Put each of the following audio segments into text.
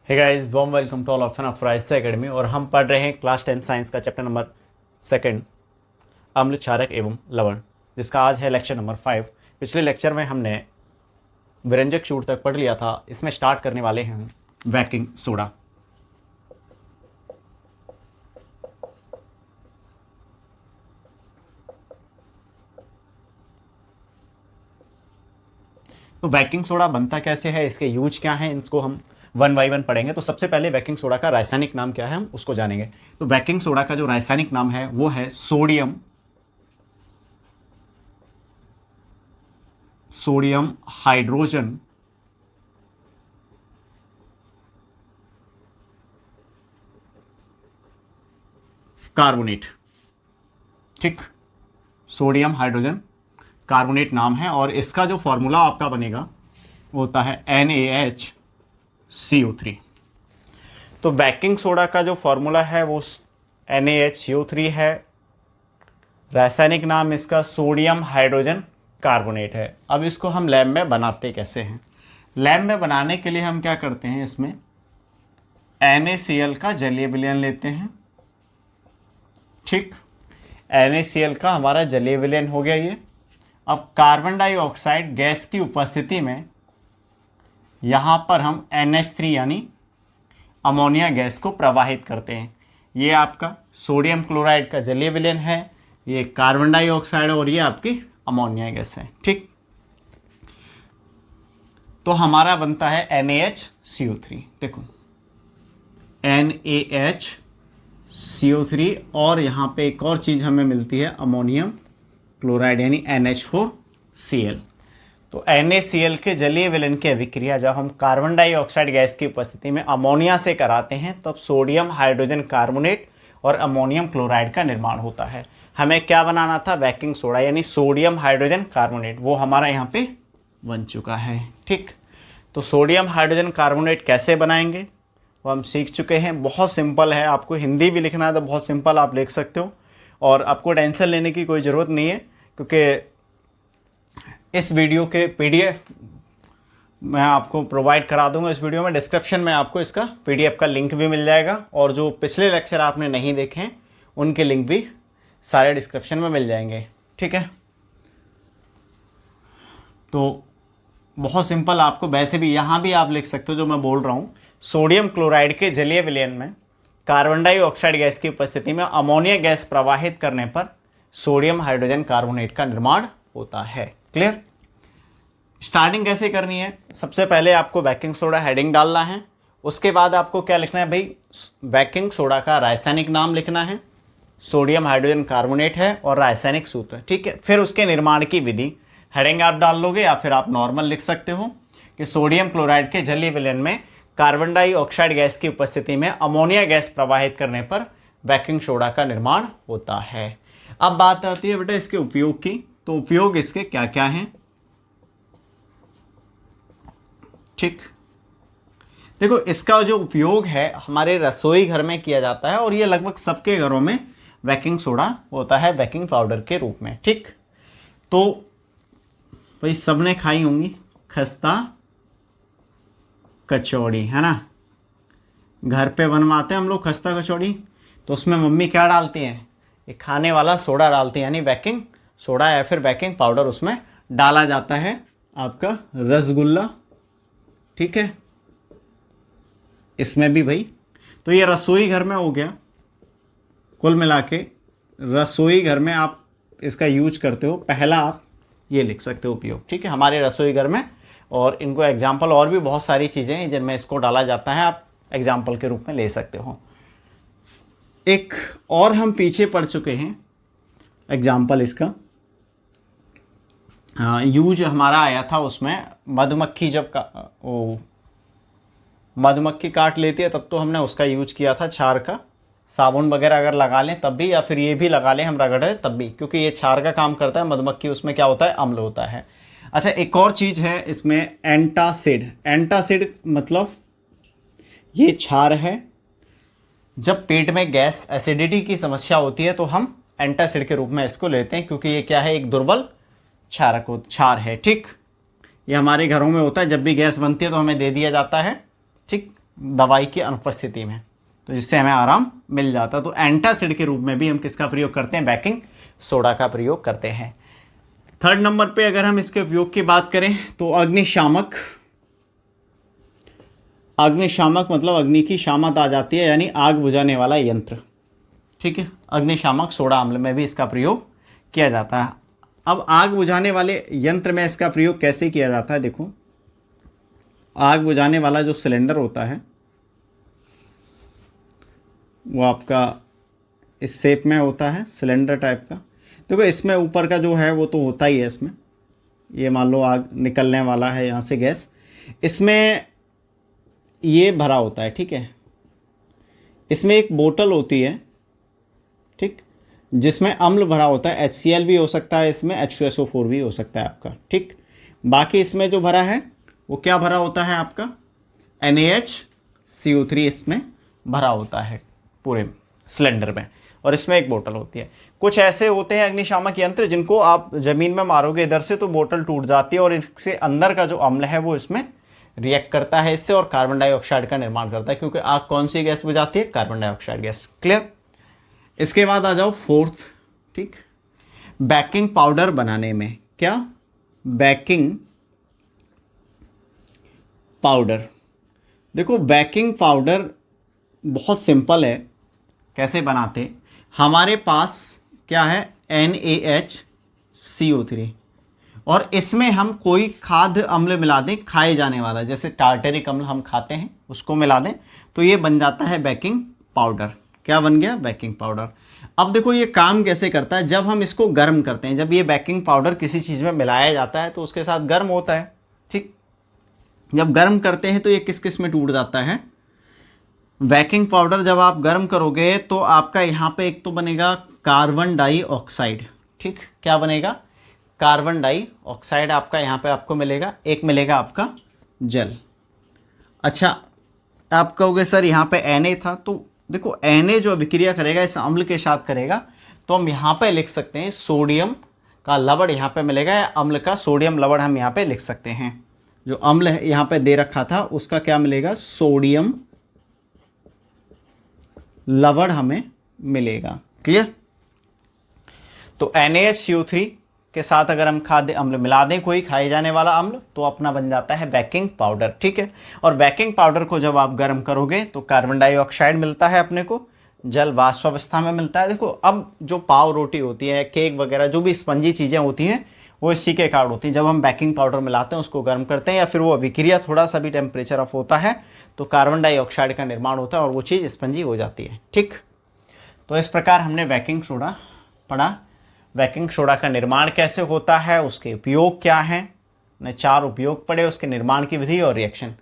Hey guys, warm welcome to all of of Raista academy. और हम पढ़ रहे हैं क्लास 10 साइंस का चैप्टर नंबर 2 अम्ल क्षारक एवं लवण, जिसका आज है लेक्चर नंबर 5। पिछले लेक्चर में हमने व्यंजक चूड़ तक पढ़ लिया था। इसमें स्टार्ट करने वाले हैं हम बेकिंग सोडा। तो बेकिंग सोडा बनता कैसे है, इसके यूज क्या हैं, इसको हम वन बाई वन पढ़ेंगे। तो सबसे पहले बेकिंग सोडा का रासायनिक नाम क्या है हम उसको जानेंगे। तो बेकिंग सोडा का जो रासायनिक नाम है वो है सोडियम हाइड्रोजन कार्बोनेट। ठीक, सोडियम हाइड्रोजन कार्बोनेट नाम है। और इसका जो फॉर्मूला आपका बनेगा वो होता है NaHCO3। तो बेकिंग सोडा का जो फॉर्मूला है वो NaHCO3 है। रासायनिक नाम इसका सोडियम हाइड्रोजन कार्बोनेट है। अब इसको हम लैब में बनाते कैसे हैं। लैब में बनाने के लिए हम क्या करते हैं, इसमें NaCl का जलीय विलयन लेते हैं। ठीक, NaCl का हमारा जलीय विलयन हो गया ये। अब कार्बन डाइऑक्साइड गैस की उपस्थिति में यहाँ पर हम NH3 यानी अमोनिया गैस को प्रवाहित करते हैं। ये आपका सोडियम क्लोराइड का जलीय विलयन है, ये कार्बन डाइऑक्साइड और ये आपकी अमोनिया गैस है। ठीक, तो हमारा बनता है NaHCO3। देखो NaHCO3 और यहाँ पे एक और चीज़ हमें मिलती है अमोनियम क्लोराइड यानी NH4Cl। तो NaCl के जलीय विलयन की अभिक्रिया जब हम कार्बन डाइऑक्साइड गैस की उपस्थिति में अमोनिया से कराते हैं तब सोडियम हाइड्रोजन कार्बोनेट और अमोनियम क्लोराइड का निर्माण होता है। हमें क्या बनाना था, बेकिंग सोडा यानी सोडियम हाइड्रोजन कार्बोनेट, वो हमारा यहाँ पे बन चुका है। ठीक, तो सोडियम हाइड्रोजन कार्बोनेट कैसे बनाएंगे वो हम सीख चुके हैं। बहुत सिंपल है, आपको हिंदी भी लिखना है तो बहुत सिंपल आप लिख सकते हो और आपको टेंशन लेने की कोई ज़रूरत नहीं है, क्योंकि इस वीडियो के PDF मैं आपको प्रोवाइड करा दूंगा। इस वीडियो में डिस्क्रिप्शन में आपको इसका PDF का लिंक भी मिल जाएगा और जो पिछले लेक्चर आपने नहीं देखे हैं उनके लिंक भी सारे डिस्क्रिप्शन में मिल जाएंगे। ठीक है, तो बहुत सिंपल, आपको वैसे भी यहाँ भी आप लिख सकते हो जो मैं बोल रहा हूँ। सोडियम क्लोराइड के जलीय विलयन में कार्बन डाइऑक्साइड गैस की उपस्थिति में अमोनिया गैस प्रवाहित करने पर सोडियम हाइड्रोजन कार्बोनेट का निर्माण होता है। क्लियर। स्टार्टिंग कैसे करनी है, सबसे पहले आपको बेकिंग सोडा हेडिंग डालना है। उसके बाद आपको क्या लिखना है भाई, बेकिंग सोडा का रासायनिक नाम लिखना है, सोडियम हाइड्रोजन कार्बोनेट है और रासायनिक सूत्र। ठीक है, फिर उसके निर्माण की विधि हेडिंग आप डाल लोगे या फिर आप नॉर्मल लिख सकते हो कि सोडियम क्लोराइड के जलीय विलयन में कार्बन डाइऑक्साइड गैस की उपस्थिति में अमोनिया गैस प्रवाहित करने पर बेकिंग सोडा का निर्माण होता है। अब बात आती है बेटा इसके उपयोग की। तो उपयोग इसके क्या क्या हैं। ठीक, देखो इसका जो उपयोग है हमारे रसोई घर में किया जाता है और ये लगभग सबके घरों में बेकिंग सोडा होता है बेकिंग पाउडर के रूप में। ठीक, तो भाई सबने खाई होंगी खस्ता कचौड़ी, है ना। घर पे बनवाते हैं हम लोग खस्ता कचौड़ी, तो उसमें मम्मी क्या डालती हैं, एक खाने वाला सोडा डालती है यानी बेकिंग सोडा या फिर बेकिंग पाउडर उसमें डाला जाता है। आपका रसगुल्ला, ठीक है, इसमें भी भाई। तो ये रसोई घर में हो गया। कुल मिला के रसोई घर में आप इसका यूज करते हो, पहला आप ये लिख सकते हो उपयोग। ठीक है, हमारे रसोई घर में। और इनको एग्जाम्पल और भी बहुत सारी चीज़ें हैं जिनमें इसको डाला जाता है, आप एग्जाम्पल के रूप में ले सकते हो। एक और हम पीछे पढ़ चुके हैं एग्जाम्पल इसका, यूज हमारा आया था उसमें मधुमक्खी जब मधुमक्खी काट लेती है तब तो हमने उसका यूज किया था, क्षार का। साबुन वगैरह अगर लगा लें तब भी, या फिर ये भी लगा लें हम रगड़े तब भी, क्योंकि ये क्षार का काम करता है। मधुमक्खी उसमें क्या होता है, अम्ल होता है। अच्छा, एक और चीज़ है इसमें एंटासिड। एंटासिड मतलब ये क्षार है। जब पेट में गैस एसिडिटी की समस्या होती है तो हम एंटासिड के रूप में इसको लेते हैं, क्योंकि ये क्या है, एक दुर्बल क्षार है। ठीक, ये हमारे घरों में होता है, जब भी गैस बनती है तो हमें दे दिया जाता है। ठीक, दवाई की अनुपस्थिति में, तो जिससे हमें आराम मिल जाता है। तो एंटासिड के रूप में भी हम किसका प्रयोग करते हैं, बेकिंग सोडा का प्रयोग करते हैं। थर्ड नंबर पे अगर हम इसके उपयोग की बात करें तो अग्निशामक, अग्निशामक मतलब अग्नि की शामत आ जाती है, यानी आग बुझाने वाला यंत्र, ठीक है। अग्निशामक सोडा अम्ल में भी इसका प्रयोग किया जाता है। अब आग बुझाने वाले यंत्र में इसका प्रयोग कैसे किया जाता है, देखो आग बुझाने वाला जो सिलेंडर होता है वो आपका इस शेप में होता है, सिलेंडर टाइप का। देखो इसमें ऊपर का जो है वो तो होता ही है, इसमें ये मान लो आग निकलने वाला है यहाँ से गैस, इसमें ये भरा होता है, ठीक है। इसमें एक बोतल होती है, ठीक, जिसमें अम्ल भरा होता है, HCl भी हो सकता है, इसमें H2SO4 भी हो सकता है आपका, ठीक। बाकी इसमें जो भरा है वो क्या भरा होता है आपका, NaHCO3 इसमें भरा होता है पूरे सिलेंडर में, और इसमें एक बोतल होती है। कुछ ऐसे होते हैं अग्निशामक यंत्र जिनको आप ज़मीन में मारोगे इधर से तो बोतल टूट जाती है, और इससे अंदर का जो अम्ल है वो इसमें रिएक्ट करता है इससे, और कार्बन डाइऑक्साइड का निर्माण करता है, क्योंकि आग कौन सी गैस बुझाती है, कार्बन डाइऑक्साइड गैस। क्लियर। इसके बाद आ जाओ फोर्थ, ठीक, बेकिंग पाउडर बनाने में। क्या, बेकिंग पाउडर। देखो बेकिंग पाउडर बहुत सिंपल है, कैसे बनाते, हमारे पास क्या है, NaHCO3, और इसमें हम कोई खाद्य अम्ल मिला दें, खाए जाने वाला, जैसे टार्टरिक अम्ल हम खाते हैं उसको मिला दें, तो ये बन जाता है बेकिंग पाउडर। क्या बन गया, बेकिंग पाउडर। अब देखो ये काम कैसे करता है, जब हम इसको गर्म करते हैं, जब ये बेकिंग पाउडर किसी चीज़ में मिलाया जाता है तो उसके साथ गर्म होता है, ठीक। जब गर्म करते हैं तो ये किस किस में टूट जाता है, बेकिंग पाउडर जब आप गर्म करोगे तो आपका यहाँ पे एक तो बनेगा कार्बन डाइऑक्साइड, ठीक। क्या बनेगा, कार्बन डाइऑक्साइड आपका यहाँ पे आपको मिलेगा, एक मिलेगा आपका जल। अच्छा, आप कहोगे सर यहाँ पे Na था, तो देखो Na जो अभिक्रिया करेगा इस अम्ल के साथ करेगा, तो हम यहाँ पे लिख सकते हैं सोडियम का लवण यहाँ पे मिलेगा, या अम्ल का सोडियम लवण हम यहाँ पे लिख सकते हैं। जो अम्ल है यहाँ पे दे रखा था उसका क्या मिलेगा, सोडियम लवण हमें मिलेगा। क्लियर। तो NaHCO3 के साथ अगर हम खाद्य अम्ल मिला दें, कोई खाए जाने वाला अम्ल, तो अपना बन जाता है बेकिंग पाउडर, ठीक है। और बेकिंग पाउडर को जब आप गर्म करोगे तो कार्बन डाइऑक्साइड मिलता है अपने को, जल वाष्प अवस्था में मिलता है। देखो अब जो पाव रोटी होती है, केक वगैरह, जो भी स्पंजी चीज़ें होती हैं वो इसी के कारण होती हैं। जब हम बेकिंग पाउडर मिलाते हैं, उसको गर्म करते हैं, या फिर वो अभिक्रिया थोड़ा सा भी टेम्परेचर ऑफ होता है तो कार्बन डाइऑक्साइड का निर्माण होता है और वो चीज़ स्पंजी हो जाती है, ठीक। तो इस प्रकार हमने बेकिंग सोडा पढ़ा। बेकिंग सोडा का निर्माण कैसे होता है, उसके उपयोग क्या हैं, ने 4 उपयोग पढ़े, उसके निर्माण की विधि और रिएक्शन।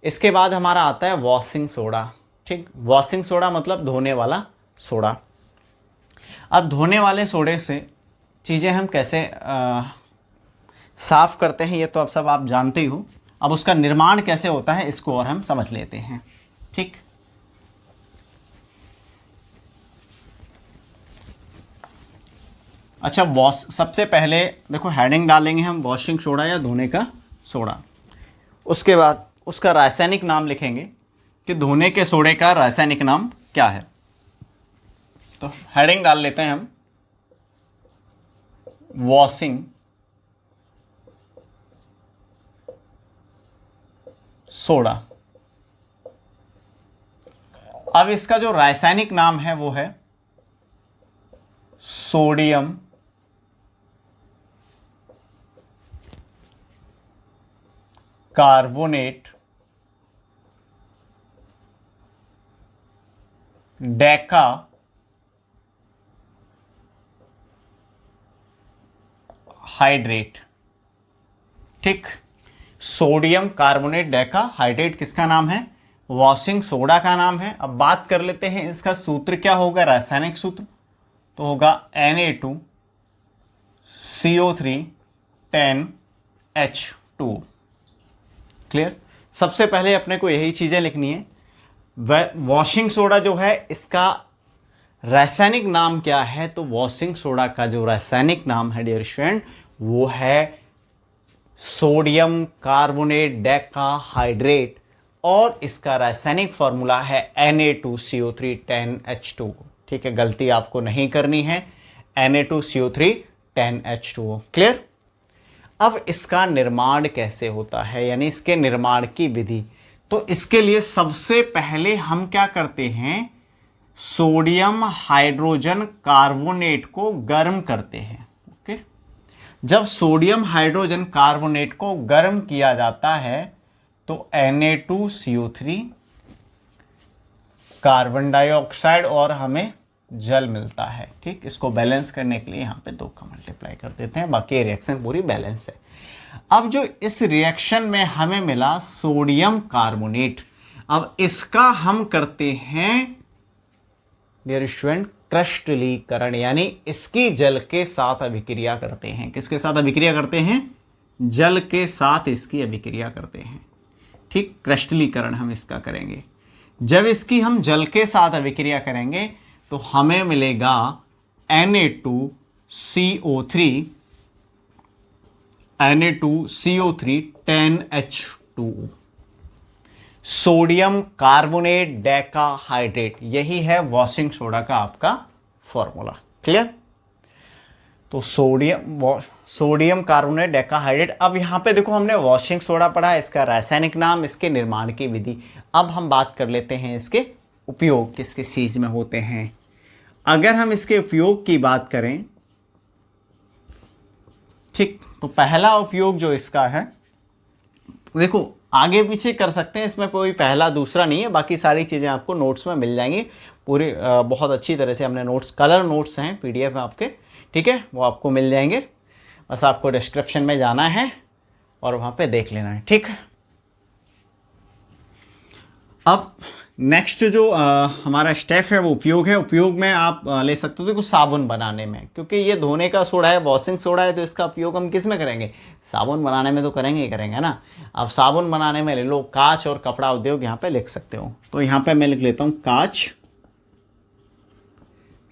इसके बाद हमारा आता है वॉशिंग सोडा, ठीक। वॉशिंग सोडा मतलब धोने वाला सोडा। अब धोने वाले सोडे से चीज़ें हम कैसे साफ़ करते हैं ये तो अब सब आप जानते ही हो। अब उसका निर्माण कैसे होता है इसको और हम समझ लेते हैं, ठीक। अच्छा, सबसे पहले देखो हेडिंग डालेंगे हम वॉशिंग सोडा या धोने का सोडा। उसके बाद उसका रासायनिक नाम लिखेंगे कि धोने के सोडे का रासायनिक नाम क्या है। तो हेडिंग डाल लेते हैं हम वॉशिंग सोडा। अब इसका जो रासायनिक नाम है वो है सोडियम कार्बोनेट डेका हाइड्रेट, ठीक। सोडियम कार्बोनेट डेका हाइड्रेट किसका नाम है, वॉशिंग सोडा का नाम है। अब बात कर लेते हैं इसका सूत्र क्या होगा, रासायनिक सूत्र तो होगा Na2CO3 10H2। क्लियर। सबसे पहले अपने को यही चीज़ें लिखनी है। वॉशिंग सोडा जो है इसका रासायनिक नाम क्या है, तो वॉशिंग सोडा का जो रासायनिक नाम है डियर स्टूडेंट वो है सोडियम कार्बोनेट डेका हाइड्रेट। और इसका रासायनिक फॉर्मूला है Na2CO3 10H2O। ठीक है, गलती आपको नहीं करनी है, Na2CO3 10H2O। क्लियर। अब इसका निर्माण कैसे होता है, यानी इसके निर्माण की विधि। तो इसके लिए सबसे पहले हम क्या करते हैं, सोडियम हाइड्रोजन कार्बोनेट को गर्म करते हैं। ओके, जब सोडियम हाइड्रोजन कार्बोनेट को गर्म किया जाता है तो Na2CO3 कार्बन डाइऑक्साइड और हमें जल मिलता है। ठीक, इसको बैलेंस करने के लिए यहाँ पे 2 का मल्टीप्लाई कर देते हैं, बाकी रिएक्शन पूरी बैलेंस है। अब जो इस रिएक्शन में हमें मिला सोडियम कार्बोनेट, अब इसका हम करते हैं डियर स्टूडेंट क्रिस्टलीकरण, यानी इसकी जल के साथ अभिक्रिया करते हैं। किसके साथ अभिक्रिया करते हैं, जल के साथ इसकी अभिक्रिया करते हैं। ठीक, क्रिस्टलीकरण हम इसका करेंगे। जब इसकी हम जल के साथ अभिक्रिया करेंगे तो हमें मिलेगा Na2CO3 10H2O, sodium carbonate decahydrate, यही है वॉशिंग सोडा का आपका फॉर्मूला। क्लियर। तो सोडियम कार्बोनेट डेकाहाइड्रेट। अब यहाँ पे देखो हमने वॉशिंग सोडा पढ़ा, इसका रासायनिक नाम, इसके निर्माण की विधि। अब हम बात कर लेते हैं इसके उपयोग किस किस चीज में होते हैं। अगर हम इसके उपयोग की बात करें, ठीक, तो पहला उपयोग जो इसका है, देखो आगे पीछे कर सकते हैं, इसमें कोई पहला दूसरा नहीं है, बाकी सारी चीज़ें आपको नोट्स में मिल जाएंगी पूरी। बहुत अच्छी तरह से हमने नोट्स, कलर नोट्स हैं PDF में आपके, ठीक है, वो आपको मिल जाएंगे। बस आपको डिस्क्रिप्शन में जाना है और वहाँ पे देख लेना है। ठीक, अब नेक्स्ट जो हमारा स्टेप है वो उपयोग है। उपयोग में आप ले सकते हो देखो साबुन बनाने में, क्योंकि ये धोने का सोडा है, वॉशिंग सोडा है, तो इसका उपयोग हम किस में करेंगे, साबुन बनाने में तो करेंगे ही करेंगे ना। अब साबुन बनाने में ले लो कांच और कपड़ा उद्योग, यहाँ पे लिख सकते हो। तो यहाँ पे मैं लिख लेता हूँ कांच,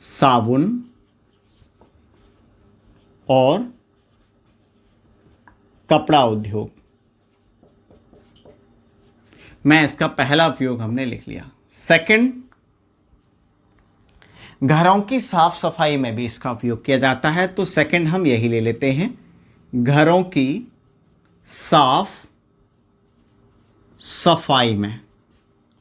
साबुन और कपड़ा उद्योग, मैं इसका पहला उपयोग हमने लिख लिया। सेकंड, घरों की साफ सफाई में भी इसका उपयोग किया जाता है, तो सेकंड हम यही ले लेते हैं, घरों की साफ सफाई में।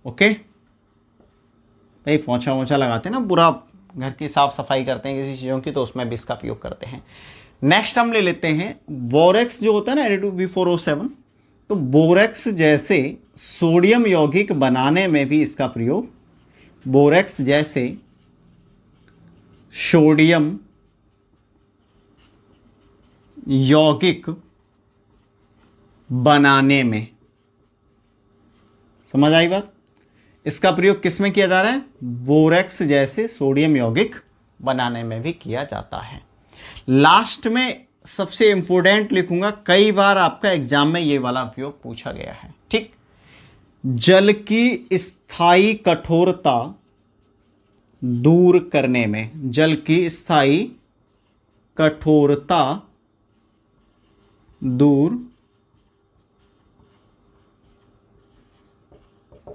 ओके भाई, पोंछा वोछा लगाते हैं ना, पूरा घर की साफ सफाई करते हैं किसी चीज़ों की, तो उसमें भी इसका उपयोग करते हैं। नेक्स्ट हम ले लेते हैं बोरेक्स जो होता है ना, Na2B4O7, तो बोरेक्स जैसे सोडियम यौगिक बनाने में भी इसका प्रयोग, बोरेक्स जैसे सोडियम यौगिक बनाने में, समझ आई बात, इसका प्रयोग किस में किया जा रहा है, बोरेक्स जैसे सोडियम यौगिक बनाने में भी किया जाता है। लास्ट में सबसे इंपॉर्टेंट लिखूंगा, कई बार आपका एग्जाम में ये वाला उपयोग पूछा गया है। ठीक, जल की स्थायी कठोरता दूर करने में, जल की स्थायी कठोरता दूर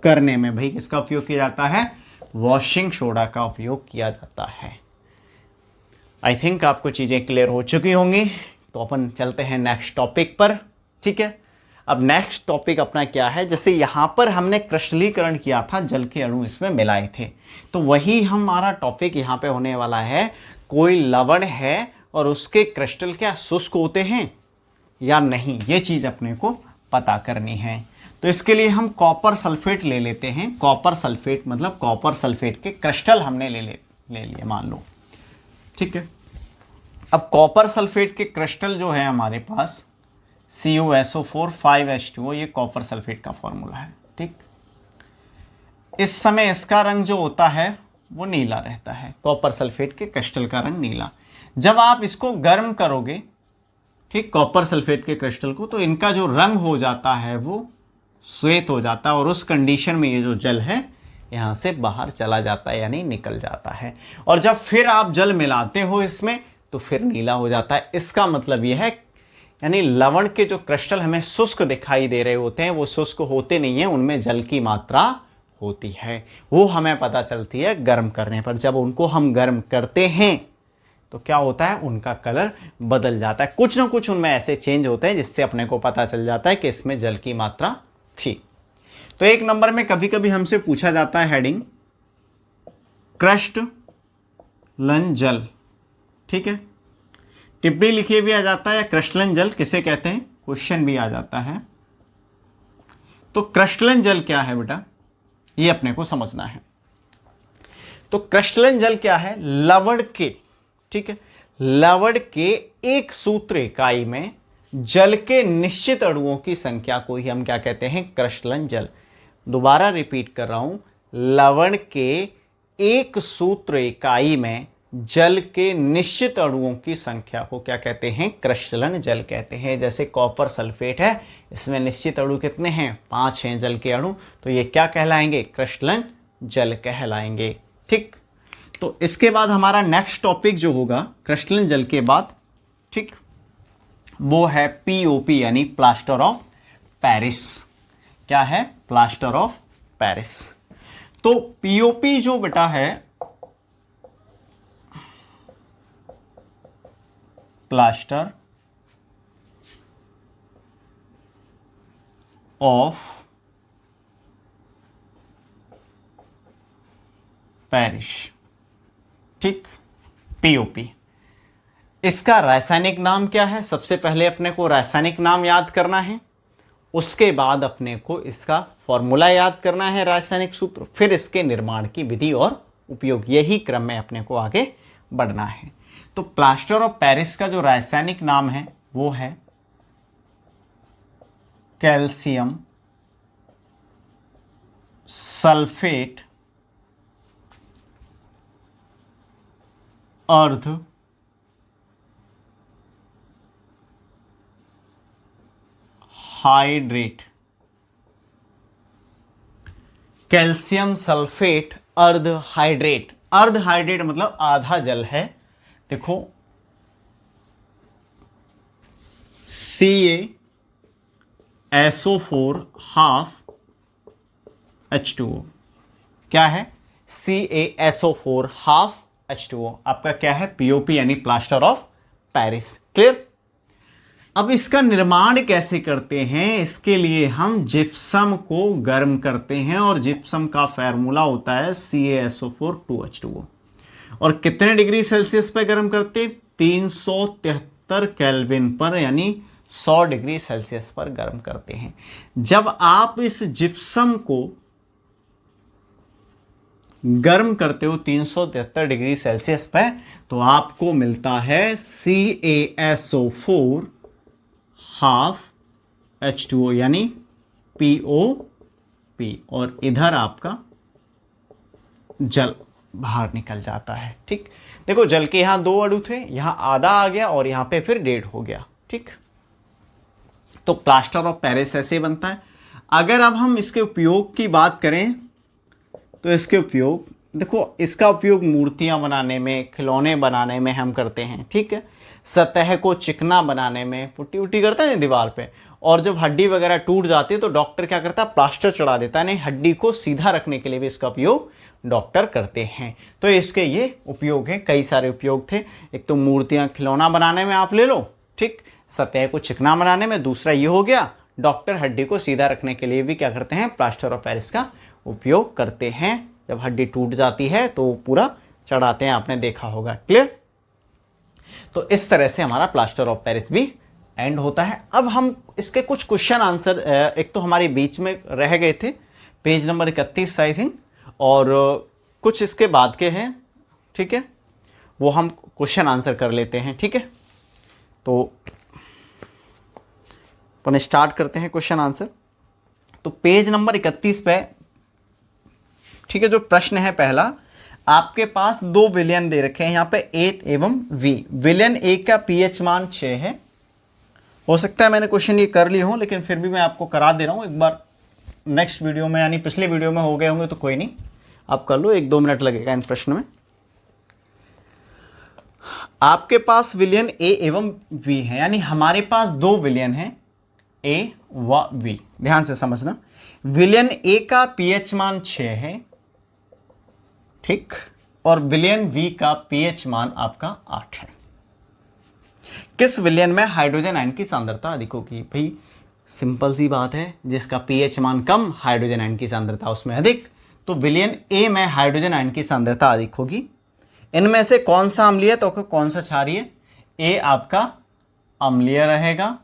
करने में भाई किसका उपयोग किया जाता है, वॉशिंग सोडा का उपयोग किया जाता है। आई थिंक आपको चीज़ें क्लियर हो चुकी होंगी, तो अपन चलते हैं नेक्स्ट टॉपिक पर। ठीक है, अब नेक्स्ट टॉपिक अपना क्या है, जैसे यहाँ पर हमने क्रिस्टलीकरण किया था, जल के अणु इसमें मिलाए थे, तो वही हमारा टॉपिक यहाँ पे होने वाला है। कोई लवण है और उसके क्रिस्टल क्या शुष्क होते हैं या नहीं, ये चीज़ अपने को पता करनी है। तो इसके लिए हम कॉपर सल्फेट ले लेते हैं। कॉपर सल्फेट मतलब कॉपर सल्फेट के क्रिस्टल हमने ले लिए मान लो। ठीक है, अब कॉपर सल्फेट के क्रिस्टल जो है हमारे पास CuSO4 5H2O, ये कॉपर सल्फेट का फॉर्मूला है। ठीक, इस समय इसका रंग जो होता है वो नीला रहता है, कॉपर सल्फेट के क्रिस्टल का रंग नीला। जब आप इसको गर्म करोगे, ठीक, कॉपर सल्फेट के क्रिस्टल को, तो इनका जो रंग हो जाता है वो श्वेत हो जाता है, और उस कंडीशन में ये जो जल है यहाँ से बाहर चला जाता है, यानी निकल जाता है। और जब फिर आप जल मिलाते हो इसमें तो फिर नीला हो जाता है। इसका मतलब ये है यानी लवण के जो क्रिस्टल हमें शुष्क दिखाई दे रहे होते हैं वो शुष्क होते नहीं हैं, उनमें जल की मात्रा होती है। वो हमें पता चलती है गर्म करने पर। जब उनको हम गर्म करते हैं तो क्या होता है, उनका कलर बदल जाता है। कुछ ना कुछ उनमें ऐसे चेंज होते हैं जिससे अपने को पता चल जाता है कि इसमें जल की मात्रा थी। तो 1 नंबर में कभी कभी हमसे पूछा जाता है हेडिंग क्रिस्टलन जल, ठीक है, टिप्पणी लिखिए भी आ जाता है, या क्रिस्टलन जल किसे कहते हैं, क्वेश्चन भी आ जाता है। तो क्रिस्टलन जल क्या है बेटा, ये अपने को समझना है। तो क्रिस्टलन जल क्या है, लवण के, ठीक है, लवण के एक सूत्र इकाई में जल के निश्चित अणुओं की संख्या को ही हम क्या कहते हैं, क्रिस्टलन जल। दोबारा रिपीट कर रहा हूं, लवण के एक सूत्र इकाई में जल के निश्चित अणुओं की संख्या को क्या कहते हैं, क्रिस्टलन जल कहते हैं। जैसे कॉपर सल्फेट है, इसमें निश्चित अणु कितने हैं, 5 हैं जल के अणु, तो ये क्या कहलाएंगे, क्रिस्टलन जल कहलाएंगे। ठीक, तो इसके बाद हमारा नेक्स्ट टॉपिक जो होगा क्रिस्टलन जल के बाद, ठीक, वो है पीओपी यानी प्लास्टर ऑफ पेरिस। क्या है, प्लास्टर ऑफ पेरिस। तो पीओपी जो बेटा है, प्लास्टर ऑफ पेरिस, ठीक, पीओपी। इसका रासायनिक नाम क्या है, सबसे पहले अपने को रासायनिक नाम याद करना है, उसके बाद अपने को इसका फॉर्मूला याद करना है, रासायनिक सूत्र, फिर इसके निर्माण की विधि और उपयोग, यही क्रम में अपने को आगे बढ़ना है। तो प्लास्टर ऑफ पेरिस का जो रासायनिक नाम है वो है कैल्शियम सल्फेट अर्ध हाइड्रेट। कैल्शियम सल्फेट अर्ध हाइड्रेट, अर्ध हाइड्रेट मतलब आधा जल है। देखो CaSO4 हाफ H2O, क्या है, CaSO4 हाफ H2O, आपका क्या है, पीओपी यानी प्लास्टर ऑफ पेरिस। क्लियर। अब इसका निर्माण कैसे करते हैं, इसके लिए हम जिप्सम को गर्म करते हैं, और जिप्सम का फार्मूला होता है CaSO4 2H2O। और कितने डिग्री सेल्सियस पर गर्म करते, 373 केल्विन पर, यानी 100 डिग्री सेल्सियस पर गर्म करते हैं। जब आप इस जिप्सम को गर्म करते हो 373 डिग्री सेल्सियस पर, तो आपको मिलता है CaSO4 हाफ H2O यानी POP, और इधर आपका जल बाहर निकल जाता है। ठीक, देखो जल के यहां 2 अणु थे, यहां आधा आ गया और यहां पे फिर 1.5 हो गया। ठीक, तो प्लास्टर ऑफ पेरिस ऐसे बनता है। अगर अब हम इसके उपयोग की बात करें तो इसके उपयोग, देखो इसका उपयोग मूर्तियां बनाने में, खिलौने बनाने में हम करते हैं। ठीक है, सतह को चिकना बनाने में, पुट्टी उट्टी करते हैं दीवार पे, और जब हड्डी वगैरह टूट जाती है तो डॉक्टर क्या करता है, प्लास्टर चढ़ा देता है, नहीं हड्डी को सीधा रखने के लिए भी इसका उपयोग डॉक्टर करते हैं। तो इसके ये उपयोग हैं, कई सारे उपयोग थे। एक तो मूर्तियां खिलौना बनाने में आप ले लो, ठीक, सतह को चिकना बनाने में, दूसरा ये हो गया डॉक्टर हड्डी को सीधा रखने के लिए भी क्या करते हैं, प्लास्टर ऑफ पेरिस का उपयोग करते हैं। जब हड्डी टूट जाती है तो पूरा चढ़ाते हैं, आपने देखा होगा। क्लियर। तो इस तरह से हमारा प्लास्टर ऑफ पेरिस भी एंड होता है। अब हम इसके कुछ क्वेश्चन आंसर, एक तो हमारे बीच में रह गए थे पेज नंबर 31 आई थिंक, और कुछ इसके बाद के हैं, ठीक है, वो हम क्वेश्चन आंसर कर लेते हैं। ठीक है, तो अपन स्टार्ट करते हैं क्वेश्चन आंसर। तो पेज नंबर 31 पे, ठीक है, जो प्रश्न है पहला, आपके पास 2 विलयन दे रखे हैं यहाँ पे A एवं V। विलयन A का pH मान 6 है। हो सकता है मैंने क्वेश्चन ये कर लिए हों, लेकिन फिर भी मैं आपको करा दे रहा हूँ एक बार। नेक्स्ट वीडियो में यानी पिछले वीडियो में हो गए होंगे तो कोई नहीं, आप कर लो, 1-2 मिनट लगेगा इन प्रश्न में। आपके पास विलयन ए एवं वी है, यानी हमारे पास दो विलयन हैं ए व वी। ध्यान से समझना, विलयन ए का पीएच मान 6 है, ठीक, और विलयन वी का पीएच मान आपका 8 है। किस विलयन में हाइड्रोजन आयन की सांद्रता अधिक होगी? भाई सिंपल सी बात है, जिसका पीएच मान कम, हाइड्रोजन आयन की सांद्रता उसमें अधिक, तो विलयन ए में हाइड्रोजन आयन की सांद्रता अधिक होगी। इनमें से कौन सा अम्लीय तो कौन सा क्षारीय? ए आपका अम्लीय रहेगा,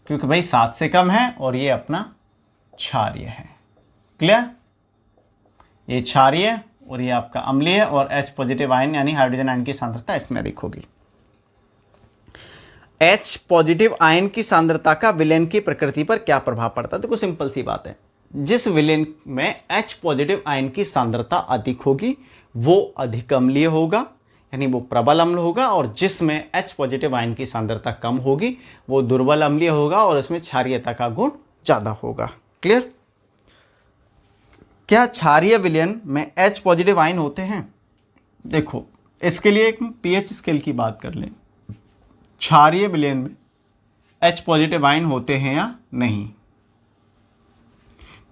क्योंकि भाई 7 से कम है, और ये अपना क्षारीय है। क्लियर? ये क्षारीय और ये आपका अम्लीय, और H पॉजिटिव आयन यानी हाइड्रोजन आयन की सांद्रता इसमें अधिक होगी। H पॉजिटिव आयन की सांद्रता का विलयन की प्रकृति पर क्या प्रभाव पड़ता है? देखो सिंपल सी बात है, जिस विलयन में H पॉजिटिव आयन की सांद्रता अधिक होगी वो अधिक अम्लीय होगा, यानी वो प्रबल अम्ल होगा, और जिसमें H पॉजिटिव आयन की सांद्रता कम होगी वो दुर्बल अम्लीय होगा, और उसमें क्षारीयता का गुण ज़्यादा होगा। क्लियर? क्या क्षारीय विलयन में H पॉजिटिव आयन होते हैं? देखो इसके लिए एक पीएच स्केल की बात कर लें। क्षारीय विलयन में H पॉजिटिव आयन होते हैं या नहीं?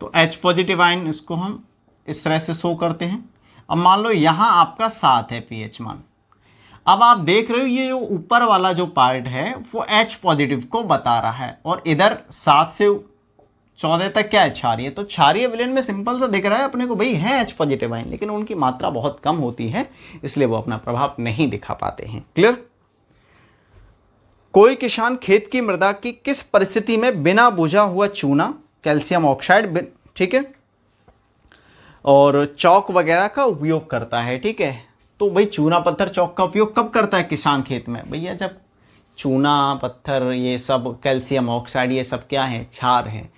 तो H पॉजिटिव आयन, इसको हम इस तरह से शो करते हैं। अब मान लो यहाँ आपका 7 है पीएच मान। अब आप देख रहे हो ये जो ऊपर वाला जो पार्ट है वो H पॉजिटिव को बता रहा है, और इधर 7 से 14 तक क्या है? क्षारीय। तो क्षारीय विलयन में सिंपल सा दिख रहा है अपने को, भाई है H पॉजिटिव आयन, लेकिन उनकी मात्रा बहुत कम होती है, इसलिए वो अपना प्रभाव नहीं दिखा पाते हैं। क्लियर? कोई किसान खेत की मृदा की किस परिस्थिति में बिना बुझा हुआ चूना, कैल्शियम ऑक्साइड, ठीक है, और चौक वगैरह का उपयोग करता है? ठीक है, तो भाई चूना पत्थर चौक का उपयोग कब करता है किसान खेत में? भैया जब चूना पत्थर ये सब कैल्शियम ऑक्साइड ये सब क्या है? क्षार है,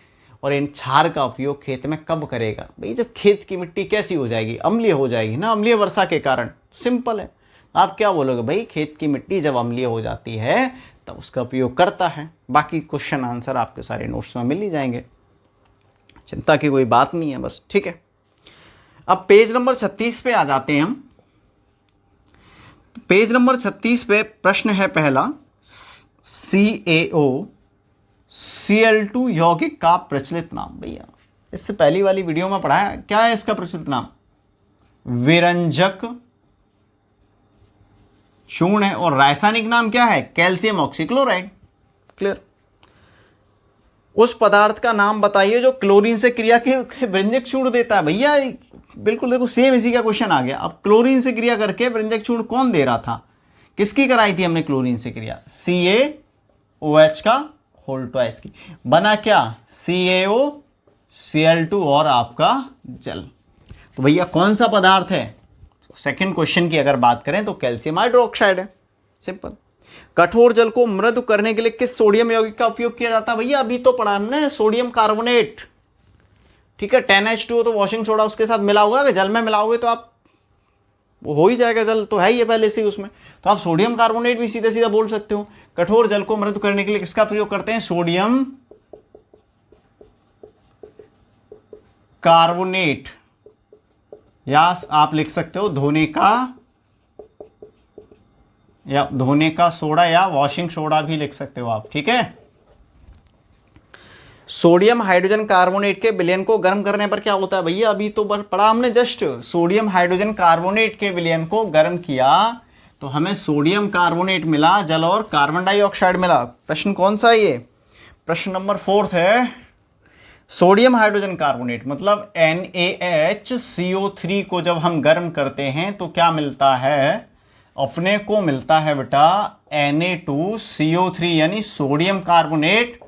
और इन क्षार का उपयोग खेत में कब करेगा? भाई जब खेत की मिट्टी कैसी हो जाएगी? अम्लीय हो जाएगी ना, अम्लीय वर्षा के कारण। सिंपल है, आप क्या बोलोगे? भाई खेत की मिट्टी जब अम्लीय हो जाती है तब उसका उपयोग करता है। बाकी क्वेश्चन आंसर आपके सारे नोट्स में मिल ही जाएंगे, चिंता की कोई बात नहीं है बस। ठीक है, अब पेज नंबर 36 पे आ जाते हैं हम। पेज नंबर 36 पे प्रश्न है पहला, CaO Cl2 यौगिक का प्रचलित नाम। भैया इससे पहली वाली वीडियो में पढ़ाया, क्या है इसका प्रचलित नाम? विरंजक चूर्ण है, और रासायनिक नाम क्या है? Calcium oxychloride. क्लियर? उस पदार्थ का नाम बताइए जो क्लोरीन से क्रिया के व्यंजक चूर्ण देता है। भैया बिल्कुल देखो सेम इसी का क्वेश्चन आ गया। अब क्लोरीन से क्रिया करके व्यंजक चूर्ण कौन दे रहा था? किसकी कराई थी हमने क्लोरीन से क्रिया? CaOH का होल ट्वाइस की। बना क्या? CaO Cl2 और आपका जल। तो भैया कौन सा पदार्थ है? सेकंड क्वेश्चन की अगर बात करें तो कैल्शियम हाइड्रोक्साइड है। सिंपल। कठोर जल को मृदु करने के लिए किस सोडियम यौगिक का उपयोग किया जाता है? भैया अभी तो पढ़ा हमने, सोडियम कार्बोनेट। ठीक है, 10H2O तो वॉशिंग सोडा उसके साथ मिला हुआ है, जल में मिलाओगे तो आप वो हो ही जाएगा, जल तो है ही है पहले से ही उसमें, तो आप सोडियम कार्बोनेट भी सीधे सीधा बोल सकते हो। कठोर जल को मृदु करने के लिए किसका प्रयोग करते हैं? सोडियम कार्बोनेट, या आप लिख सकते हो धोने का सोडा, या वॉशिंग सोडा भी लिख सकते हो आप। ठीक है, सोडियम हाइड्रोजन कार्बोनेट के विलयन को गर्म करने पर क्या होता है? भैया अभी तो पढ़ा हमने जस्ट, सोडियम हाइड्रोजन कार्बोनेट के विलयन को गर्म किया तो हमें सोडियम कार्बोनेट मिला, जल और कार्बन डाइऑक्साइड मिला। प्रश्न कौन सा है ये? प्रश्न नंबर 4 है। सोडियम हाइड्रोजन कार्बोनेट मतलब NaHCO3 को जब हम गर्म करते हैं तो क्या मिलता है? अपने को मिलता है बेटा Na2CO3, यानी सोडियम कार्बोनेट,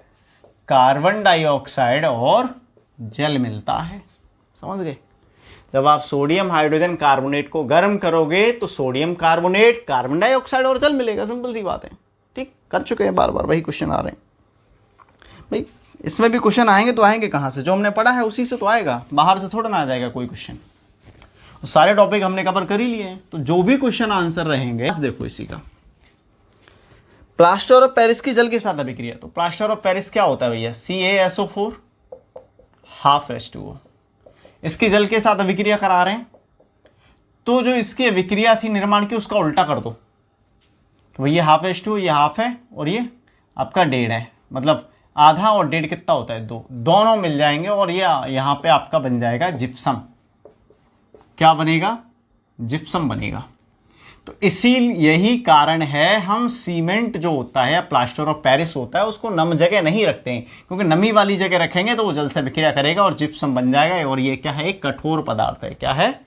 कार्बन डाइऑक्साइड और जल मिलता है। समझ गए? जब आप सोडियम हाइड्रोजन कार्बोनेट को गर्म करोगे तो सोडियम कार्बोनेट, कार्बन डाइऑक्साइड और जल मिलेगा। सिंपल सी बात है। ठीक, कर चुके हैं, बार बार वही क्वेश्चन आ रहे हैं भाई। इसमें भी क्वेश्चन आएंगे तो आएंगे कहाँ से? जो हमने पढ़ा है उसी से तो आएगा, बाहर से थोड़ा ना आ जाएगा कोई क्वेश्चन। सारे टॉपिक हमने कवर कर ही लिए हैं, तो जो भी क्वेश्चन आंसर रहेंगे देखो इसी का। प्लास्टर ऑफ पेरिस की जल के साथ अभिक्रिया। तो प्लास्टर ऑफ पेरिस क्या होता है भैया? CaSO4 ½ H2O, इसकी जल के साथ अभिक्रिया करा रहे हैं तो जो इसकी अभिक्रिया थी निर्माण की उसका उल्टा कर दो कि भाई ये हाफ H2 ये हाफ है और ये आपका 1.5 है, मतलब आधा और 1.5 कितना होता है 2, दोनों मिल जाएंगे और ये यहाँ पे आपका बन जाएगा जिप्सम। क्या बनेगा? जिप्सम बनेगा। तो इसी यही कारण है हम सीमेंट जो होता है या प्लास्टर ऑफ पेरिस होता है उसको नम जगह नहीं रखते हैं, क्योंकि नमी वाली जगह रखेंगे तो वो जल से विक्रिया करेगा और जिप्सम बन जाएगा। और ये क्या है? एक कठोर पदार्थ है। क्या है?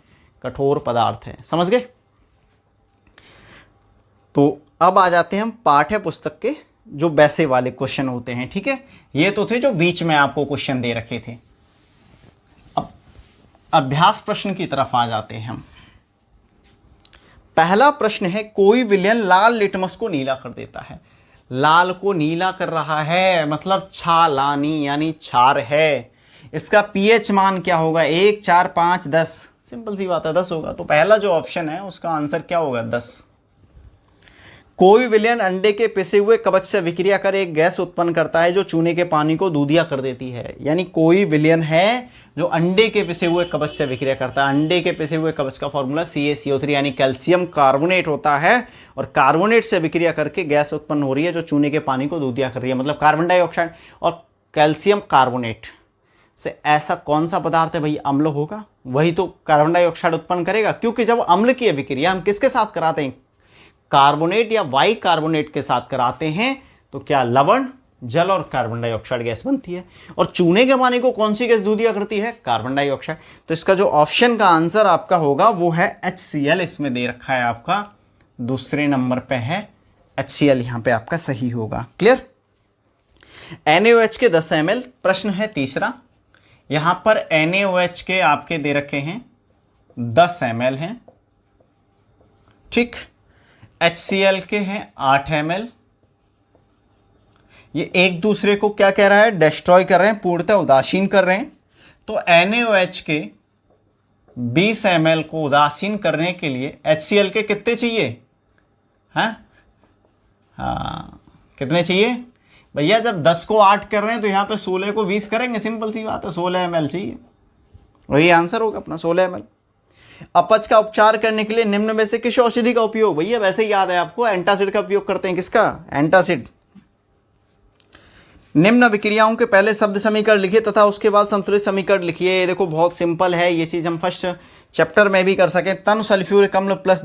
कठोर पदार्थ है। समझ गए? तो अब आ जाते हैं हम पाठ्य पुस्तक के जो वैसे वाले क्वेश्चन होते हैं। ठीक है, ये तो थे जो बीच में आपको क्वेश्चन दे रखे थे। अब अभ्यास प्रश्न की तरफ आ जाते हैं हम। पहला प्रश्न है, कोई विलयन लाल लिटमस को नीला कर देता है। लाल को नीला कर रहा है मतलब छालानी यानी क्षार है। इसका पीएच मान क्या होगा? 1, 4, 5, 10। सिंपल सी बात है 10 होगा। तो पहला जो ऑप्शन है उसका आंसर क्या होगा? 10। कोई विलयन अंडे के पिसे हुए कवच से विक्रिया कर एक गैस उत्पन्न करता है जो चूने के पानी को दूधिया कर देती है। यानी कोई विलयन है जो अंडे के पिसे हुए कवच से विक्रिया करता है। अंडे के पिसे हुए कवच का फॉर्मूला CaCO3 यानी कैल्शियम कार्बोनेट होता है और कार्बोनेट से विक्रिया करके गैस उत्पन्न हो रही है जो चूने के पानी को दूधिया कर रही है, मतलब कार्बन डाइऑक्साइड और कैल्शियम कार्बोनेट से। ऐसा कौन सा पदार्थ है भाई? अम्ल होगा, वही तो कार्बन डाइऑक्साइड उत्पन्न करेगा। क्योंकि जब अम्ल की विक्रिया हम किसके साथ कराते हैं? कार्बोनेट या वाई कार्बोनेट के साथ कराते हैं तो क्या लवण, जल और कार्बन डाइऑक्साइड गैस बनती है। और चूने के पानी को कौन सी गैस दूधिया करती है? Carbon dioxide. तो इसका जो ऑप्शन का आंसर आपका होगा वो है HCl। इसमें दे रखा है आपका दूसरे नंबर पे है HCl, यहां पे आपका सही होगा। क्लियर? NaOH के 10 ml। प्रश्न है तीसरा। यहां पर NaOH के आपके दे रखे हैं 10 ml हैं। ठीक, HCl के हैं 8 ml। ये एक दूसरे को क्या कह रहा है? डिस्ट्रॉय कर रहे हैं, पूर्णतः उदासीन कर रहे हैं। तो NaOH के 20 ml को उदासीन करने के लिए HCl के कितने चाहिए? हाँ, कितने चाहिए भैया? जब 10 को 8 कर रहे हैं तो यहाँ पे 16 को 20 करेंगे। सिंपल सी बात है, 16 ml चाहिए। वही आंसर होगा अपना 16 ml। अपच का उपचार करने के लिए निम्न में से किस औषधि का उपयोग? भैया वैसे ही याद है आपको, एंटासिड का उपयोग करते हैं। किसका? एंटासिड। निम्न विक्रियाओं के पहले शब्द समीकरण लिखिए तथा उसके बाद संतुलित समीकरण लिखिए। देखो बहुत सिंपल है ये चीज, हम फर्स्ट चैप्टर में भी कर सकें। तन सल्फ्यूरिक अम्ल प्लस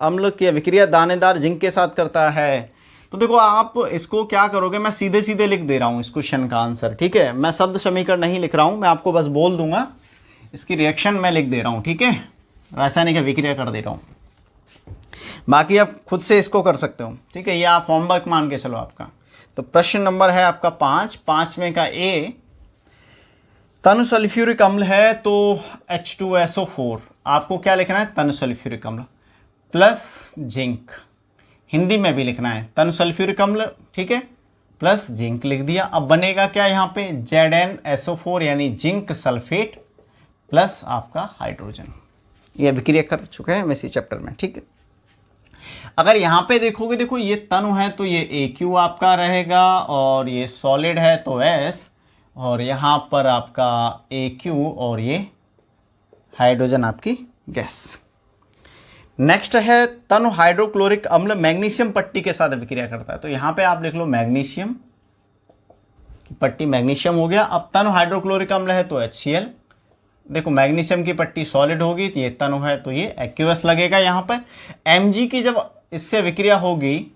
अम्ल की विक्रिया दानेदार जिंक के साथ करता है। तो देखो आप इसको क्या करोगे, मैं सीधे सीधे लिख दे रहा हूँ इस क्वेश्चन का आंसर। ठीक है, मैं शब्द समीकरण नहीं लिख रहा हूँ, मैं आपको बस बोल दूंगा, इसकी रिएक्शन मैं लिख दे रहा हूँ। ठीक है, रासायनिक विक्रिया कर दे रहा हूँ, बाकी आप खुद से इसको कर सकते हो। ठीक है, ये आप होमवर्क मान के चलो आपका। तो प्रश्न नंबर है आपका 5, 5वें का A। तनु सल्फ्यूरिक अम्ल है तो H2SO4। आपको क्या लिखना है? तनु सल्फ्यूरिक अम्ल प्लस जिंक। हिंदी में भी लिखना है तनु सल्फ्यूरिक अम्ल, ठीक है, प्लस जिंक लिख दिया। अब बनेगा क्या यहाँ पे? ZnSO4 यानी जिंक सल्फेट प्लस आपका हाइड्रोजन। ये अभिक्रिया कर चुके हैं हम इसी चैप्टर में। ठीक है, अगर यहाँ पे देखोगे, देखो ये तनु है तो ये AQ आपका रहेगा और ये सॉलिड है तो S, और यहाँ पर आपका AQ और ये हाइड्रोजन आपकी गैस। नेक्स्ट है तनु हाइड्रोक्लोरिक अम्ल मैग्नीशियम पट्टी के साथ अभिक्रिया करता है। तो यहाँ पे आप लिख लो मैग्नीशियम की पट्टी, मैग्नीशियम हो गया। अब तनु हाइड्रोक्लोरिक अम्ल है तो HCl। देखो मैग्नीशियम की पट्टी सॉलिड होगी तो ये तनु है तो ये एक्यूएस लगेगा। यहाँ पर Mg की जब इससे विक्रिया होगी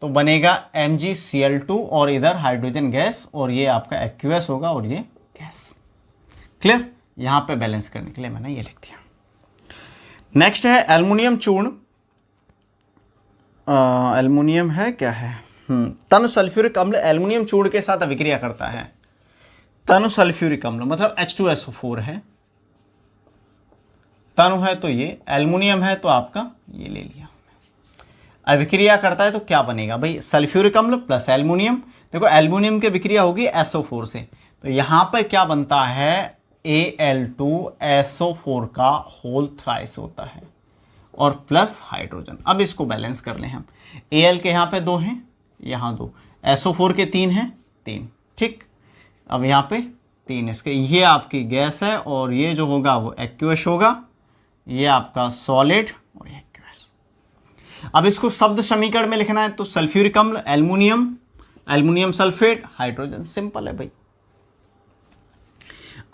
तो बनेगा MgCl2 और इधर हाइड्रोजन गैस और ये आपका एक्यूएस होगा और ये गैस। क्लियर? यहाँ पे बैलेंस करने के लिए मैंने ये लिख दिया। नेक्स्ट है एल्युमिनियम चूर्ण। एल्युमिनियम है क्या है? तनु सल्फ्यूरिक अम्ल एल्युमिनियम चूर्ण के साथ अभिक्रिया करता है। तनु सल्फ्यूरिक अम्ल मतलब H2SO4 है, तनु है तो ये, एल्युमिनियम है तो आपका ये ले लिया। अभिक्रिया करता है तो क्या बनेगा भाई? सल्फ्यूरिक अम्ल प्लस एल्युमिनियम। देखो एल्युमिनियम की विक्रिया होगी SO4 से, तो यहाँ पर क्या बनता है? Al2SO4 का होल थ्राइस होता है और प्लस हाइड्रोजन। अब इसको बैलेंस कर लें हम। Al के यहाँ पे 2 हैं, यहाँ 2, SO4 के 3 हैं, 3। ठीक, अब यहाँ पे 3 इसके, ये आपकी गैस है और ये जो होगा वो एक्यूएस होगा, ये आपका सॉलिड और ये एक्वस। अब इसको शब्द समीकरण में लिखना है तो सल्फ्यूरिक अम्ल, aluminium, aluminium sulphate, hydrogen. Simple है भाई।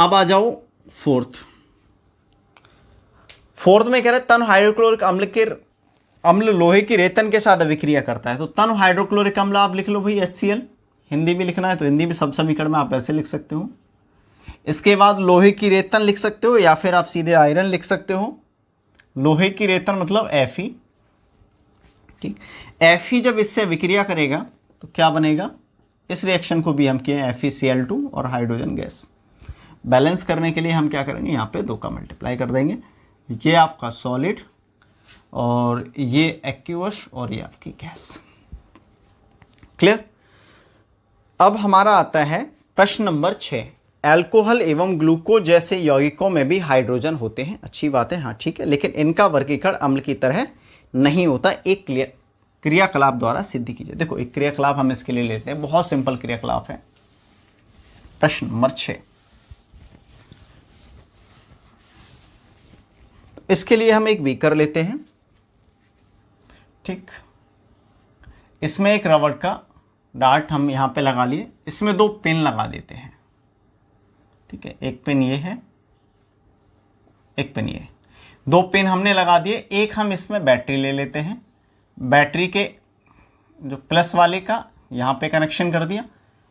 अब आ जाओ फोर्थ में कह रहे तन हाइड्रोक्लोरिक अम्ल लोहे की रेतन के साथ अभिक्रिया करता है। तो तन हाइड्रोक्लोरिक अम्ल आप लिख लो भाई HCl। हिंदी में लिखना है तो हिंदी में सब समीकरण में आप ऐसे लिख सकते हो। इसके बाद लोहे की रेतन लिख सकते हो या फिर आप सीधे आयरन लिख सकते हो। लोहे की रेतन मतलब Fe, ठीक। Fe जब इससे अभिक्रिया करेगा तो क्या बनेगा, इस रिएक्शन को भी हम किए FeCl2 और हाइड्रोजन गैस। बैलेंस करने के लिए हम क्या करेंगे, यहाँ पे 2 का मल्टीप्लाई कर देंगे। ये आपका सॉलिड और ये एक्वस और ये आपकी गैस। क्लियर। अब हमारा आता है प्रश्न नंबर 6। अल्कोहल एवं ग्लूकोज जैसे यौगिकों में भी हाइड्रोजन होते हैं। अच्छी बात है, हाँ ठीक है, लेकिन इनका वर्गीकरण अम्ल की तरह नहीं होता। एक क्रियाकलाप द्वारा सिद्ध कीजिए। देखो एक क्रियाकलाप हम इसके लिए लेते हैं, बहुत सिंपल क्रियाकलाप है। प्रश्न नंबर 6, इसके लिए हम एक बीकर लेते हैं, ठीक। इसमें एक रबड़ का डार्ट हम यहाँ पे लगा लिए, इसमें 2 पिन लगा देते हैं, ठीक है। एक पिन ये है, एक पिन ये, 2 पिन हमने लगा दिए। एक हम इसमें बैटरी ले लेते हैं, बैटरी के जो प्लस वाले का यहाँ पे कनेक्शन कर दिया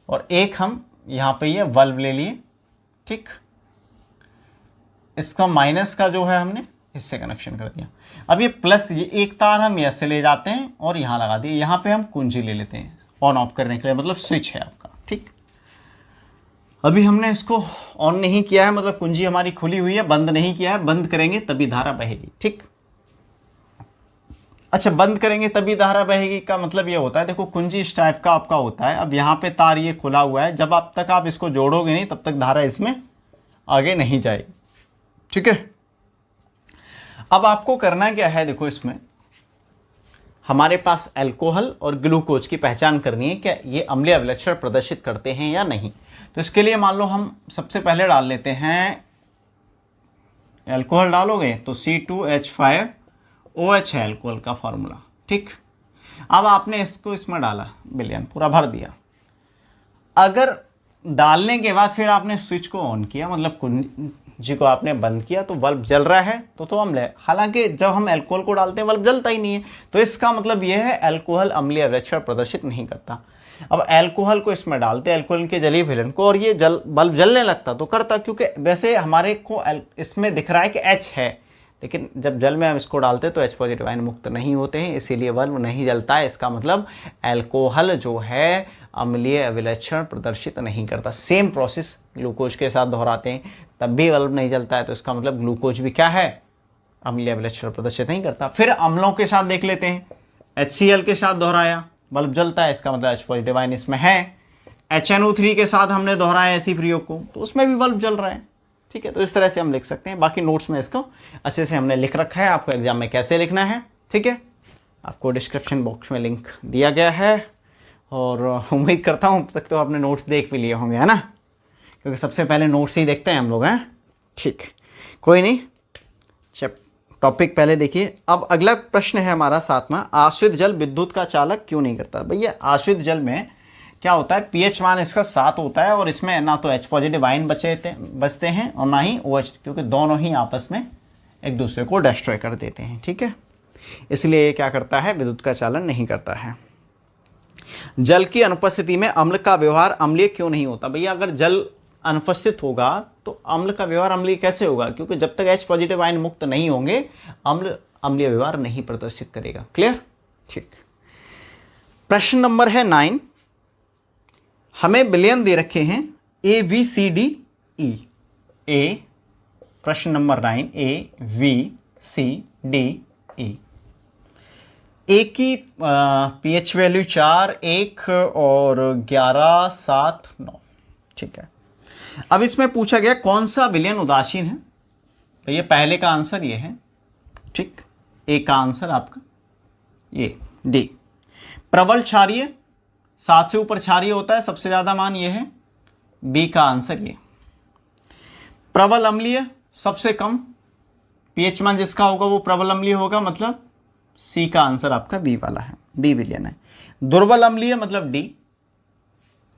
और एक हम यहाँ पे ये बल्ब ले लिए, ठीक। इसका माइनस का जो है हमने इससे कनेक्शन कर दिया। अब ये प्लस, ये एक तार हम ऐसे ले जाते हैं और यहाँ लगा दिए। यहाँ पे हम कुंजी ले लेते हैं ऑन ऑफ करने के लिए, मतलब स्विच है आपका, ठीक। अभी हमने इसको ऑन नहीं किया है, मतलब कुंजी हमारी खुली हुई है, बंद नहीं किया है। बंद करेंगे तभी धारा बहेगी, ठीक। अच्छा, बंद करेंगे तभी धारा बहेगी का मतलब ये होता है, देखो कुंजी इस टाइप का आपका होता है। अब यहाँ पे तार ये खुला हुआ है, जब आप तक आप इसको जोड़ोगे नहीं तब तक धारा इसमें आगे नहीं जाएगी, ठीक है। अब आपको करना क्या है, देखो इसमें हमारे पास अल्कोहल और ग्लूकोज की पहचान करनी है, क्या ये अम्लीय अभिलक्षण प्रदर्शित करते हैं या नहीं। तो इसके लिए मान लो हम सबसे पहले डाल लेते हैं, अल्कोहल डालोगे तो C2H5OH है अल्कोहल का फॉर्मूला, ठीक। अब आपने इसको इसमें डाला, बिलियन पूरा भर दिया। अगर डालने के बाद फिर आपने स्विच को ऑन किया, मतलब कुंजी को आपने बंद किया, तो बल्ब जल रहा है तो अम्ल है। हालांकि जब हम अल्कोहल को डालते हैं बल्ब जलता ही नहीं है, तो इसका मतलब यह है अल्कोहल अम्लीय अभिलक्षण प्रदर्शित नहीं करता। अब अल्कोहल को इसमें डालते, अल्कोहल के जलीय विलयन को, और ये बल्ब जलने लगता तो करता, क्योंकि वैसे हमारे को इसमें दिख रहा है कि H है, लेकिन जब जल में हम इसको डालते तो H पॉजिटिव आयन मुक्त नहीं होते हैं, इसीलिए बल्ब नहीं जलता है। इसका मतलब अल्कोहल जो है अम्लीय अभिलक्षण प्रदर्शित नहीं करता। सेम प्रोसेस ग्लूकोज के साथ दोहराते हैं तब भी बल्ब नहीं जलता है, तो इसका मतलब ग्लूकोज भी क्या है, अम्लीय अभिलक्षण प्रदर्शित नहीं करता। फिर अम्लों के साथ देख लेते हैं, HCl के साथ दोहराया, बल्ब जलता है, इसका मतलब H पॉजिटिव आयन इसमें है। HNO3 के साथ हमने दोहराया ऐसी प्रयोग को, तो उसमें भी बल्ब जल रहा है, ठीक है। तो इस तरह से हम लिख सकते हैं। बाकी नोट्स में इसको अच्छे से हमने लिख रखा है, आपको एग्जाम में कैसे लिखना है, ठीक है। आपको डिस्क्रिप्शन बॉक्स में लिंक दिया गया है, और उम्मीद करता हूँ अब तक तो आपने नोट्स देख भी लिए होंगे, है ना, क्योंकि सबसे पहले नोट्स ही देखते हैं हम लोग, हैं, ठीक। कोई नहीं, टॉपिक पहले देखिए। अब अगला प्रश्न है हमारा 7वां, आश्रित जल विद्युत का चालक क्यों नहीं करता। भैया आश्रित जल में क्या होता है, pH मान इसका 7 होता है, और इसमें ना तो H पॉजिटिव आयन बचते हैं और ना ही OH, क्योंकि दोनों ही आपस में एक दूसरे को डिस्ट्रॉय कर देते हैं, ठीक है। इसलिए ये क्या करता है, विद्युत का चालन नहीं करता है। जल की अनुपस्थिति में अम्ल का व्यवहार अम्लीय क्यों नहीं होता। भैया अगर जल अनुपस्थित होगा तो अम्ल का व्यवहार अम्लीय कैसे होगा, क्योंकि जब तक H पॉजिटिव आयन मुक्त नहीं होंगे अम्ल अम्लीय व्यवहार नहीं प्रदर्शित करेगा। क्लियर, ठीक। प्रश्न नंबर है 9, हमें विलयन दे रखे हैं ABCDE। प्रश्न नंबर 9 ABCDE। ए की pH वैल्यू 4, 1 और 11, 7, 9, ठीक है। अब इसमें पूछा गया कौन सा विलयन उदासीन है, तो ये पहले का आंसर ये है, ठीक। ए का आंसर आपका ये डी। प्रबल क्षारीय, 7 से ऊपर क्षारीय होता है, सबसे ज़्यादा मान ये है, बी का आंसर ये। प्रबल अम्लीय सबसे कम, पीएच मान जिसका होगा वो प्रबल अम्लीय होगा, मतलब सी का आंसर आपका बी वाला है, बी विलियन है। दुर्बल अम्लीय मतलब डी,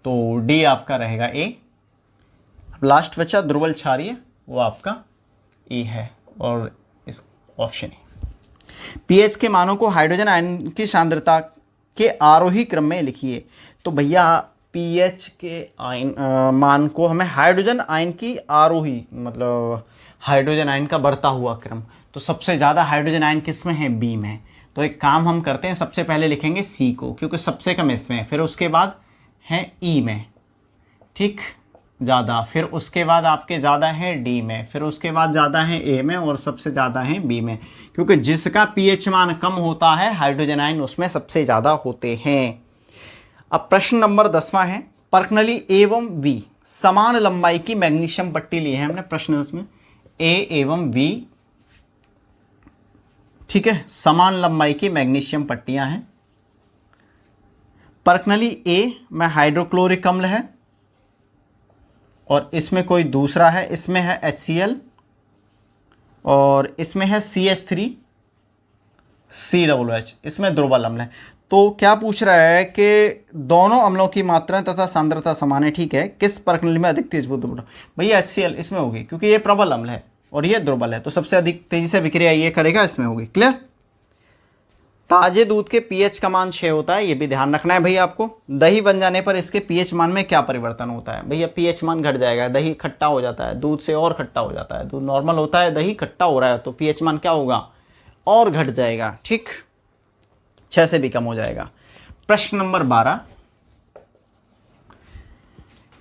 तो डी आपका रहेगा ए। अब लास्ट बचा दुर्बल क्षारीय, वो आपका ई है और इस ऑप्शन है। पीएच के मानों को हाइड्रोजन आयन की सांद्रता के आरोही क्रम में लिखिए। तो भैया पीएच के आयन मान को हमें हाइड्रोजन आयन की आरोही मतलब हाइड्रोजन आयन का बढ़ता हुआ क्रम, तो सबसे ज़्यादा हाइड्रोजन आयन किस में है, बी में। तो एक काम हम करते हैं, सबसे पहले लिखेंगे सी को क्योंकि सबसे कम इसमें है, फिर उसके बाद है ई में, ठीक, ज़्यादा, फिर उसके बाद आपके ज़्यादा है डी में, फिर उसके बाद ज़्यादा है ए में और सबसे ज़्यादा है बी में, क्योंकि जिसका पीएच मान कम होता है हाइड्रोजन आयन उसमें सबसे ज़्यादा होते हैं। अब प्रश्न नंबर 10वां है, पर्कनली एवं वी समान लंबाई की मैग्नीशियम पट्टी ली है हमने प्रश्न 10 में, ए एवं वी, ठीक है, समान लंबाई की मैग्नीशियम पट्टियां हैं। पर्कनली ए में हाइड्रोक्लोरिक अम्ल है और इसमें कोई दूसरा है, इसमें है HCl और इसमें है CH3 COOH, इसमें दुर्बल अम्ल है। तो क्या पूछ रहा है कि दोनों अम्लों की मात्रा तथा सांद्रता समान है, ठीक है, किस पर्कनली में अधिक तेज बुद्ध, भैया HCl इसमें होगी क्योंकि ये प्रबल अम्ल है और ये दुर्बल है, तो सबसे अधिक तेजी से विक्रिया ये करेगा, इसमें होगी। क्लियर। ताजे दूध के पीएच का मान 6 होता है, ये भी ध्यान रखना है भैया आपको। दही बन जाने पर इसके पीएच मान में क्या परिवर्तन होता है, भैया पीएच मान घट जाएगा, दही खट्टा हो जाता है, दूध से और खट्टा हो जाता है, दूध नॉर्मल होता है, दही खट्टा हो रहा है, तो पीएच मान क्या होगा, और घट जाएगा, ठीक, 6 से भी कम हो जाएगा। प्रश्न नंबर 12,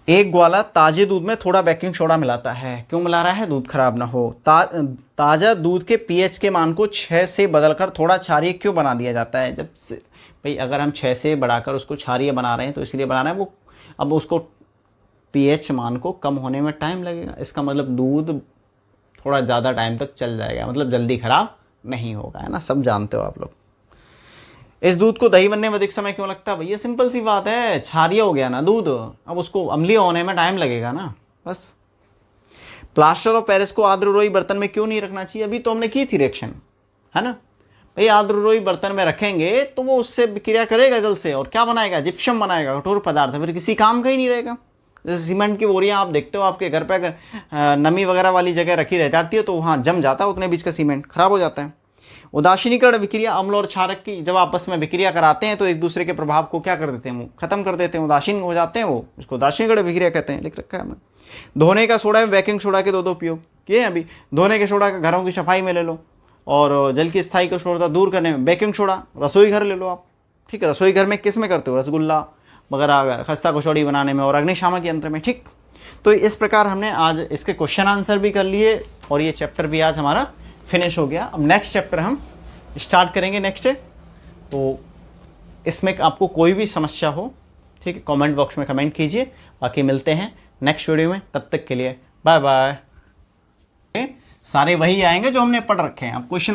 एक ग्वाला ताजे दूध में थोड़ा बेकिंग सोडा मिलाता है, क्यों मिला रहा है, दूध खराब ना हो। ताज़ा दूध के पीएच के मान को 6 से बदलकर थोड़ा क्षारीय क्यों बना दिया जाता है, जब से भाई अगर हम 6 से बढ़ाकर उसको क्षारीय बना रहे हैं तो इसलिए बना रहे हैं, वो अब उसको पीएच मान को कम होने में टाइम लगेगा, इसका मतलब दूध थोड़ा ज़्यादा टाइम तक चल जाएगा, मतलब जल्दी ख़राब नहीं होगा, है ना, सब जानते हो आप लोग। इस दूध को दही बनने में अधिक समय क्यों लगता है, भैया सिंपल सी बात है, क्षारीय हो गया ना दूध, अब उसको अम्लीय होने में टाइम लगेगा ना, बस। प्लास्टर ऑफ पेरिस को आर्द्ररोही बर्तन में क्यों नहीं रखना चाहिए, अभी तो हमने की थी रिएक्शन, है ना, भाई आर्द्ररोही बर्तन में रखेंगे तो वो उससे क्रिया करेगा जल से और क्या बनाएगा, जिप्सम बनाएगा, कठोर पदार्थ, फिर किसी काम का ही नहीं रहेगा। जैसे सीमेंट की बोरियाँ आप देखते हो आपके घर पे अगर नमी वगैरह वाली जगह रखी रह जाती है तो वहाँ जम जाता है, उतने बीच का सीमेंट खराब हो जाता है। उदासीनीकरण विक्रिया, अम्ल और क्षारक की जब आपस में विक्रिया कराते हैं तो एक दूसरे के प्रभाव को क्या कर देते हैं, खत्म कर देते हैं, उदासीन हो जाते हैं, वो उसको उदासीनीकरण विक्रिया कहते हैं, लिख रखा है हमने। धोने का सोडा एवं बेकिंग सोडा के दो उपयोग किए हैं अभी। धोने के सोडा का घरों की सफाई में ले लो और जल की स्थायी कठोरता दूर करने में। बेकिंग सोडा रसोई घर ले लो आप, ठीक है, रसोई घर में किस में करते हो, रसगुल्ला वगैरह खस्ता कचौड़ी बनाने में और अग्निशामक यंत्र में, ठीक। तो इस प्रकार हमने आज इसके क्वेश्चन आंसर भी कर लिए और ये चैप्टर भी आज हमारा फिनिश हो गया। अब नेक्स्ट चैप्टर हम स्टार्ट करेंगे नेक्स्ट, तो इसमें आपको कोई भी समस्या हो, ठीक है, कमेंट बॉक्स में कमेंट कीजिए। बाकी मिलते हैं नेक्स्ट वीडियो में, तब तक के लिए बाय बाय। सारे वही आएंगे जो हमने पढ़ रखे हैं। अब क्वेश्चन